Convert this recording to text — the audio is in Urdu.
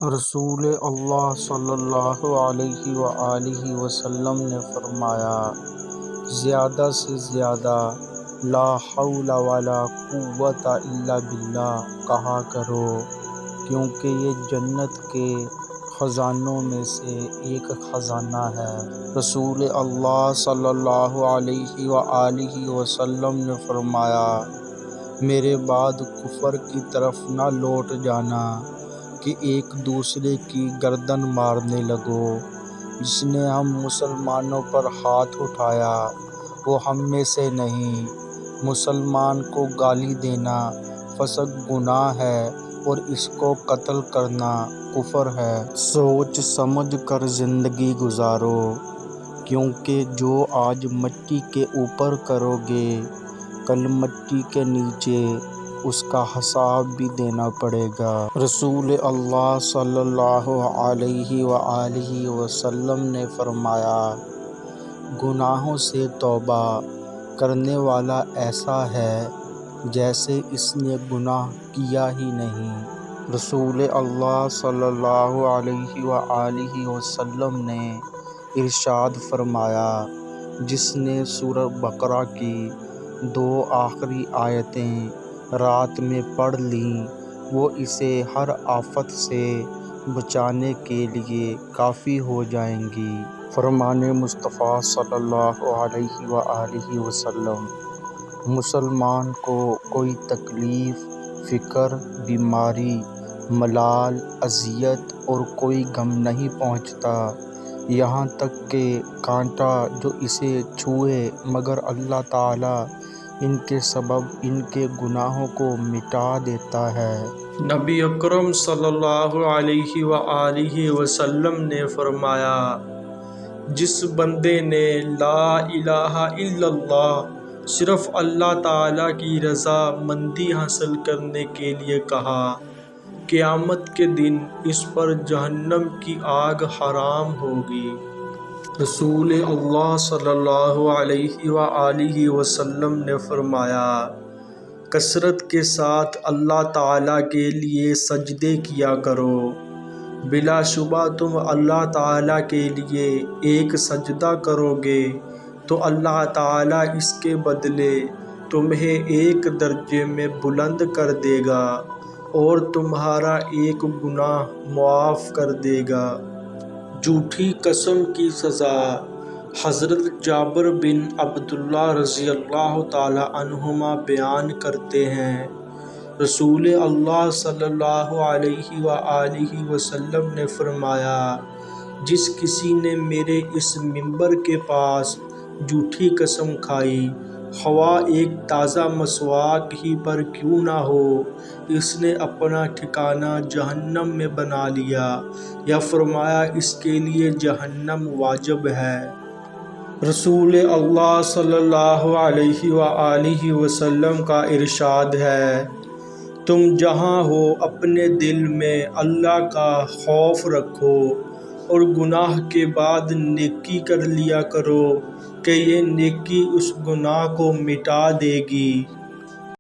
رسول اللہ صلی اللہ علیہ وآلہ وسلم نے فرمایا، زیادہ سے زیادہ لا حول ولا قوت الا باللہ کہا کرو، کیونکہ یہ جنت کے خزانوں میں سے ایک خزانہ ہے۔ رسول اللہ صلی اللہ علیہ وآلہ وسلم نے فرمایا، میرے بعد کفر کی طرف نہ لوٹ جانا کہ ایک دوسرے کی گردن مارنے لگو۔ جس نے ہم مسلمانوں پر ہاتھ اٹھایا وہ ہم میں سے نہیں۔ مسلمان کو گالی دینا فسق گناہ ہے اور اس کو قتل کرنا کفر ہے۔ سوچ سمجھ کر زندگی گزارو، کیونکہ جو آج مٹی کے اوپر کرو گے کل مٹی کے نیچے اس کا حساب بھی دینا پڑے گا۔ رسول اللہ صلی اللہ علیہ وآلہ وسلم نے فرمایا، گناہوں سے توبہ کرنے والا ایسا ہے جیسے اس نے گناہ کیا ہی نہیں۔ رسول اللہ صلی اللہ علیہ وآلہ وسلم نے ارشاد فرمایا، جس نے سورہ بقرہ کی 2 آخری آیتیں رات میں پڑھ لیں وہ اسے ہر آفت سے بچانے کے لیے کافی ہو جائیں گی۔ فرمان مصطفیٰ صلی اللہ علیہ وآلہ وسلم، مسلمان کو کوئی تکلیف، فکر، بیماری، ملال، اذیت اور کوئی غم نہیں پہنچتا، یہاں تک کہ کانٹا جو اسے چھوئے، مگر اللہ تعالیٰ ان کے سبب ان کے گناہوں کو مٹا دیتا ہے۔ نبی اکرم صلی اللہ علیہ وآلہ وسلم نے فرمایا، جس بندے نے لا الہ الا اللہ صرف اللہ تعالیٰ کی رضا مندی حاصل کرنے کے لیے کہا، قیامت کے دن اس پر جہنم کی آگ حرام ہوگی۔ رسول اللہ صلی اللہ علیہ وآلہ وسلم نے فرمایا، کثرت کے ساتھ اللہ تعالیٰ کے لیے سجدے کیا کرو، بلا شبہ تم اللہ تعالیٰ کے لیے ایک سجدہ کرو گے تو اللہ تعالیٰ اس کے بدلے تمہیں ایک درجے میں بلند کر دے گا اور تمہارا ایک گناہ معاف کر دے گا۔ جھوٹی قسم کی سزا۔ حضرت جابر بن عبداللہ رضی اللہ تعالی عنہما بیان کرتے ہیں، رسول اللہ صلی اللہ علیہ وآلہ وسلم نے فرمایا، جس کسی نے میرے اس منبر کے پاس جھوٹی قسم کھائی، خواہ ایک تازہ مسواک ہی پر کیوں نہ ہو، اس نے اپنا ٹھکانہ جہنم میں بنا لیا، یا فرمایا اس کے لیے جہنم واجب ہے۔ رسول اللہ صلی اللہ علیہ وآلہ وسلم کا ارشاد ہے، تم جہاں ہو اپنے دل میں اللہ کا خوف رکھو اور گناہ کے بعد نیکی کر لیا کرو کہ یہ نیکی اس گناہ کو مٹا دے گی۔